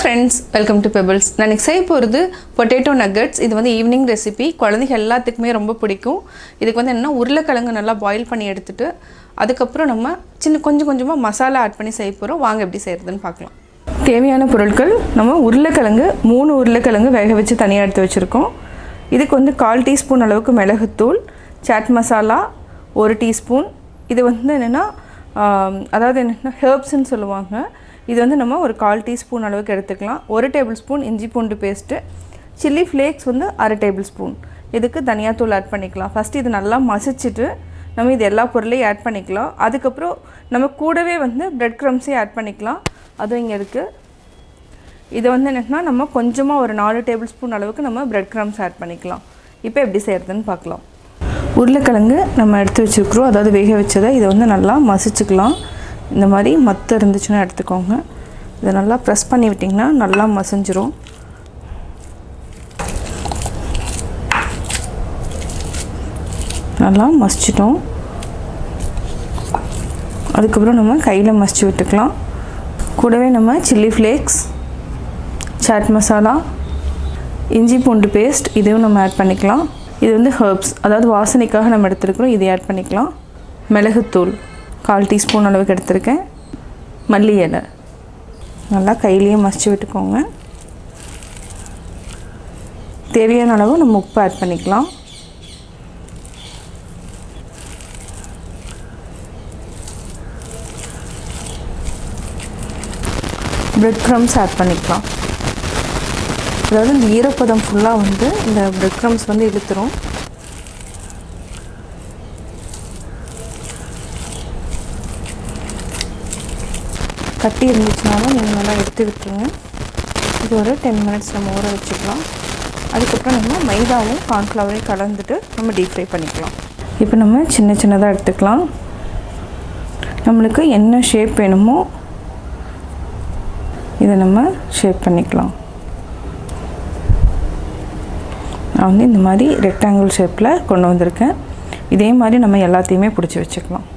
friends, welcome to Pebbles. நான் செய்ய போறது potato nuggets. இது வந்து ஈவினிங் ரெசிபி. குழந்தைங்க எல்லாத்துக்குமே ரொம்ப பிடிக்கும். இதுக்கு வந்து என்னன்னா உருளைக்கிழங்கு நல்லா பாயில் பண்ணி எடுத்துட்டு அதுக்கு அப்புறம் நம்ம கொஞ்சமா மசாலா ஆட் பண்ணி செய்ய போறோம். வாங்க எப்படி செய்யறதுன்னு பார்க்கலாம். தேவையான பொருட்கள் நம்ம உருளைக்கிழங்கு 3 உருளைக்கிழங்கு வேக வச்சு தனியா எடுத்து வச்சிருக்கோம். இதுக்கு வந்து 1/4 டீஸ்பூன் அளவுக்கு மிளகுத்தூள், சாட் மசாலா 1 டீஸ்பூன். இது வந்து என்னன்னா அதாவது என்னன்னா ஹெர்ப்ஸ் ன்னு சொல்லுவாங்க. இது வந்து நம்ம ஒரு 1/4 டீஸ்பூன் அளவுக்கு எடுத்துக்கலாம். 1 டேபிள்ஸ்பூன் இஞ்சி பூண்டு பேஸ்ட், சில்லி ஃப்ளேக்ஸ் வந்து 1/2 டேபிள்ஸ்பூன். இதுக்கு தனியா தூள் ஆட் பண்ணிக்கலாம். ஃபர்ஸ்ட் இது நல்லா மசிச்சிட்டு நம்ம இது எல்லா பொருளையும் ஆட் பண்ணிக்கலாம். அதுக்கு அப்புறம் நம்ம கூடவே வந்து பிரெட் கிரம்ஸே ஆட் பண்ணிக்கலாம். அது இங்க இருக்கு. இது வந்து என்னன்னா நம்ம கொஞ்சமா ஒரு 4 டேபிள்ஸ்பூன் அளவுக்கு நம்ம பிரெட் கிரம்ஸ் ஆட் பண்ணிக்கலாம். இப்போ எப்படி செய்யறதுன்னு பார்க்கலாம். உருளைக்கிழங்கு நம்ம எடுத்து வச்சிருக்கோம். அதாவது வேக வச்சதை இதை வந்து நல்லா மசிச்சுக்கலாம். இந்த மாதிரி மத்து இருந்துச்சுன்னா எடுத்துக்கோங்க. இதை நல்லா ப்ரெஸ் பண்ணி விட்டிங்கன்னா நல்லா மசிஞ்சிரும். நல்லா மசிச்சிட்டோம். அதுக்கப்புறம் நம்ம கையில் மசிச்சு விட்டுக்கலாம். கூடவே நம்ம சில்லி ஃப்ளேக்ஸ், சாட் மசாலா, இஞ்சி பூண்டு பேஸ்ட் இதையும் நம்ம ஆட் பண்ணிக்கலாம். இது வந்து ஹெர்ப்ஸ், அதாவது வாசனைக்காக நம்ம எடுத்துருக்கிறோம். இதை ஆட் பண்ணிக்கலாம். மிளகுத்தூள் 1/4 டீஸ்பூன் அளவுக்கு எடுத்துருக்கேன். மல்லி இலை நல்லா கையிலேயே மசிச்சு விட்டுக்கோங்க. தேவையான அளவு நம்ம உப்பு ஆட் பண்ணிக்கலாம். பிரெட் க்ரம்ஸ் ஆட் பண்ணிக்கலாம். அதாவது இந்த ஈரப்பதம் ஃபுல்லாக வந்து இந்த பிரெட் க்ரம்ஸ் வந்து இழுத்துரும். கட்டி இருந்துச்சுனாலும் நீங்கள் நல்லா எடுத்து விட்டுருங்க. இது ஒரு 10 மினிட்ஸ் நம்ம ஊற வச்சுக்கலாம். அதுக்கப்புறம் நம்ம மைதாவும் கார்ன்ஃப்ளவரையும் கலந்துட்டு நம்ம டீப் ஃப்ரை பண்ணிக்கலாம். இப்போ நம்ம சின்னதாக எடுத்துக்கலாம். நம்மளுக்கு என்ன ஷேப் வேணுமோ இதை நம்ம ஷேப் பண்ணிக்கலாம். நான் வந்து இந்த மாதிரி ரெக்டாங்கிள் ஷேப்பில் கொண்டு வந்திருக்கேன். இதே மாதிரி நம்ம எல்லாத்தையுமே பிடிச்சி வச்சுக்கலாம்.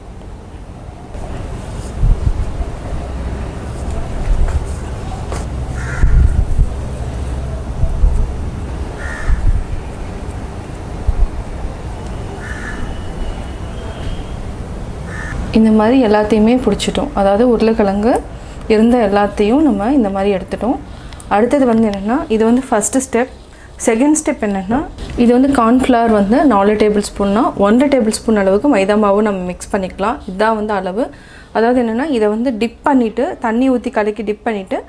இந்த மாதிரி எல்லாத்தையுமே பிடிச்சிட்டோம். அதாவது உருளைக்கிழங்கு இருந்த எல்லாத்தையும் நம்ம இந்த மாதிரி எடுத்துட்டோம். அடுத்தது வந்து என்னென்னா இது வந்து ஃபஸ்ட்டு ஸ்டெப். செகண்ட் ஸ்டெப் என்னென்னா இது வந்து கார்ன்ஃப்ளவர் வந்து 4 டேபிள் ஸ்பூன்னா 1 டேபிள் ஸ்பூன் அளவுக்கு மைதா மாவு நம்ம மிக்ஸ் பண்ணிக்கலாம். இதுதான் வந்து அளவு. அதாவது என்னென்னா இதை வந்து டிப் பண்ணிவிட்டு தண்ணி ஊற்றி கலக்கி டிப் பண்ணிவிட்டு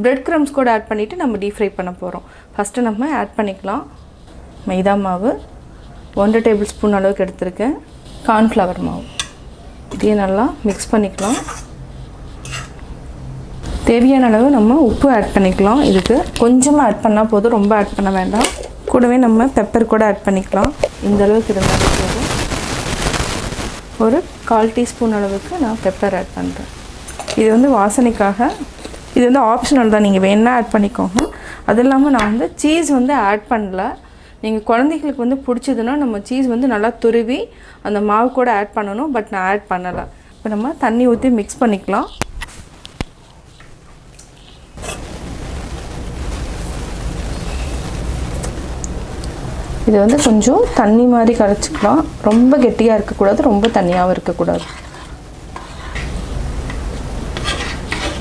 பிரெட் க்ரம்ஸ் கூட ஆட் பண்ணிவிட்டு நம்ம டீப் ஃப்ரை பண்ண போகிறோம். ஃபஸ்ட்டு நம்ம ஆட் பண்ணிக்கலாம். மைதா மாவு 1 டேபிள் ஸ்பூன் அளவுக்கு எடுத்திருக்கேன். கார்ன்ஃப்ளவர் மாவு இதையே நல்லா மிக்ஸ் பண்ணிக்கலாம். தேவையான அளவு நம்ம உப்பு ஆட் பண்ணிக்கலாம். இதுக்கு கொஞ்சமாக ஆட் பண்ணால் போதும், ரொம்ப ஆட் பண்ண வேண்டாம். கூடவே நம்ம பெப்பர் கூட ஆட் பண்ணிக்கலாம். இந்த அளவுக்கு இருந்தால் போதும். ஒரு 1/4 டீஸ்பூன் அளவுக்கு நான் பெப்பர் ஆட் பண்ணுறேன். இது வந்து வாசனைக்காக. இது வந்து ஆப்ஷனல் தான், நீங்கள் வேணால் ஆட் பண்ணிக்கோங்க. அது இல்லாமல் நான் வந்து சீஸ் வந்து ஆட் பண்ணல. நீங்கள் குழந்தைகளுக்கு வந்து பிடிச்சதுன்னா நம்ம சீஸ் வந்து நல்லா துருவி அந்த மாவு கூட ஆட் பண்ணணும். பட் நான் ஆட் பண்ணலை. இப்போ நம்ம தண்ணி ஊற்றி மிக்ஸ் பண்ணிக்கலாம். இது வந்து கொஞ்சம் தண்ணி மாதிரி கரைச்சிக்கலாம். ரொம்ப கெட்டியாக இருக்கக்கூடாது, ரொம்ப தண்ணியாகவும் இருக்கக்கூடாது.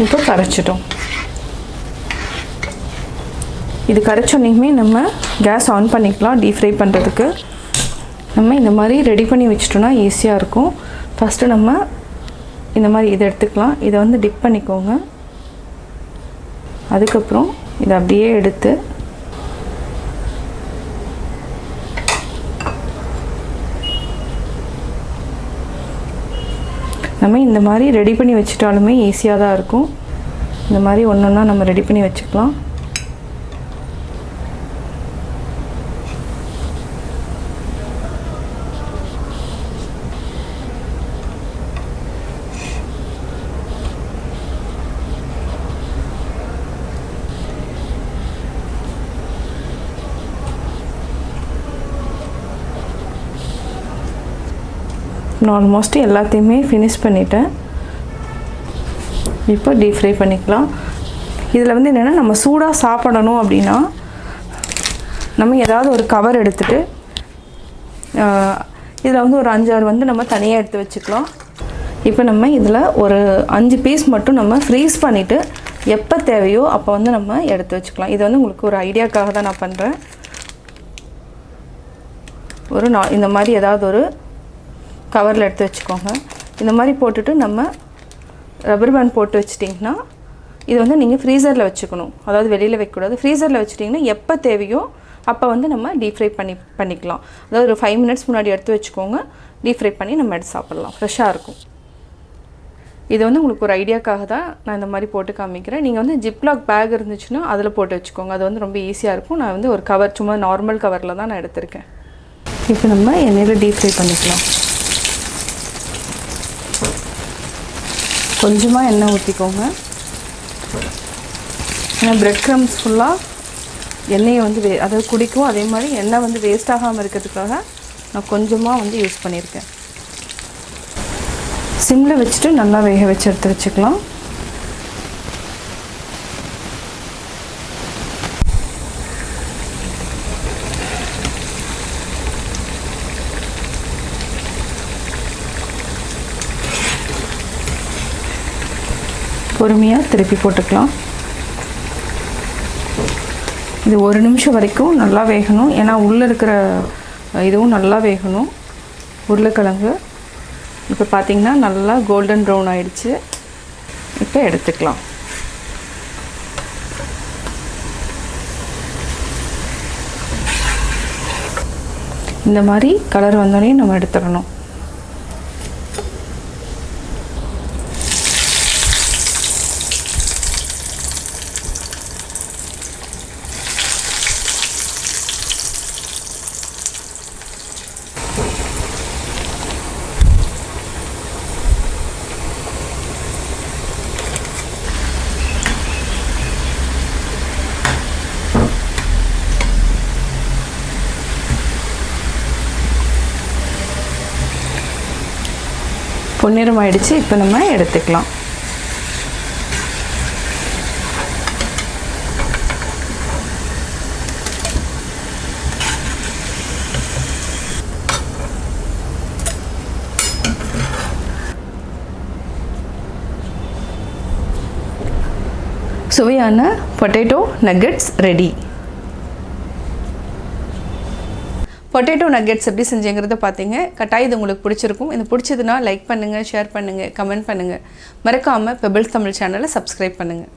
இப்போ கரைச்சிட்டோம். இது கரைச்சோன்னையுமே நம்ம கேஸ் ஆன் பண்ணிக்கலாம். டீப் ஃப்ரை பண்ணுறதுக்கு நம்ம இந்த மாதிரி ரெடி பண்ணி வச்சிட்டோன்னா ஈஸியாக இருக்கும். ஃபஸ்ட்டு நம்ம இந்த மாதிரி இதை எடுத்துக்கலாம். இதை வந்து டிப் பண்ணிக்கோங்க. அதுக்கப்புறம் இதை அப்படியே எடுத்து நம்ம இந்த மாதிரி ரெடி பண்ணி வச்சிட்டாலுமே ஈஸியாக தான் இருக்கும். இந்த மாதிரி ஒன்றொன்னா நம்ம ரெடி பண்ணி வச்சுக்கலாம். நான் ஆல்மோஸ்ட் எல்லாத்தையுமே ஃபினிஷ் பண்ணிட்டேன். இப்போ டீப் ஃப்ரை பண்ணிக்கலாம். இதில் வந்து என்னென்னா நம்ம சூடாக சாப்பிடணும் அப்படின்னா நம்ம ஏதாவது ஒரு கவர் எடுத்துகிட்டு இதில் வந்து ஒரு 5-6 வந்து நம்ம தனியாக எடுத்து வச்சுக்கலாம். இப்போ நம்ம இதில் ஒரு 5 பீஸ் மட்டும் நம்ம ஃப்ரீஸ் பண்ணிவிட்டு எப்போ தேவையோ அப்போ வந்து நம்ம எடுத்து வச்சுக்கலாம். இது வந்து உங்களுக்கு ஒரு ஐடியாக்காக தான் நான் பண்ணுறேன். இந்த மாதிரி ஏதாவது ஒரு கவரில் எடுத்து வச்சுக்கோங்க. இந்த மாதிரி போட்டுட்டு நம்ம ரப்பர் பேண்ட் போட்டு வச்சிட்டிங்கன்னா இது வந்து நீங்கள் ஃப்ரீசரில் வச்சுக்கணும். அதாவது வெளியில் வைக்கக்கூடாது. ஃப்ரீசரில் வச்சுட்டிங்கன்னா எப்போ தேவையோ அப்போ வந்து நம்ம டீப் ஃப்ரை பண்ணிக்கலாம். அதாவது ஒரு 5 மினிட்ஸ் முன்னாடி எடுத்து வச்சுக்கோங்க. டீப் ஃப்ரை பண்ணி நம்ம எடுத்து சாப்பிட்லாம். ஃப்ரெஷ்ஷாக இருக்கும். இது வந்து உங்களுக்கு ஒரு ஐடியாக்காக தான் நான் இந்த மாதிரி போட்டு காமிக்கிறேன். நீங்கள் வந்து ஜிப்லாக் பேக் இருந்துச்சுன்னா அதில் போட்டு வச்சுக்கோங்க. அது வந்து ரொம்ப ஈஸியாக இருக்கும். நான் வந்து ஒரு கவர் சும்மா நார்மல் கவரில் தான் நான் எடுத்திருக்கேன். இப்போ நம்ம எண்ணெயில் டீப் ஃப்ரை பண்ணிக்கலாம். கொஞ்சமாக எண்ணெய் ஊற்றிக்கோங்க. ஏன்னா பிரெட் க்ரம்ஸ் ஃபுல்லாக எண்ணெயை வந்து அதாவது குடிக்கும். அதே மாதிரி எண்ணெய் வந்து வேஸ்ட் ஆகாமல் இருக்கிறதுக்காக நான் கொஞ்சமாக வந்து யூஸ் பண்ணியிருக்கேன். சிம்மில் வச்சுட்டு நல்லா வேக வச்சு எடுத்து வச்சுக்கலாம். பொறுமையாக திருப்பி போட்டுக்கலாம். இது 1 நிமிஷம் வரைக்கும் நல்லா வேகணும். ஏன்னா உள்ளே இருக்கிற இதுவும் நல்லா வேகணும். உருளைக்கிழங்கு இப்போ பார்த்திங்கன்னா நல்லா கோல்டன் ப்ரௌன் ஆகிடுச்சு. இப்போ எடுத்துக்கலாம். இந்த மாதிரி கலர் வந்தோடனே நம்ம எடுத்துடணும். பொன்னிறம் ஆயிடுச்சு. இப்போ நம்ம எடுத்துக்கலாம். சுவையான potato nuggets ready. Potato nuggets எப்படி செஞ்சுங்கிறத பார்த்தீங்க. கட்டாயம் இது உங்களுக்கு பிடிச்சிருக்கும். இது பிடிச்சதுன்னா லைக் பண்ணுங்கள், ஷேர் பண்ணுங்கள், கமெண்ட் பண்ணுங்கள். மறக்காமல் பெபிள்ஸ் தமிழ் சேனலை சப்ஸ்கிரைப் பண்ணுங்கள்.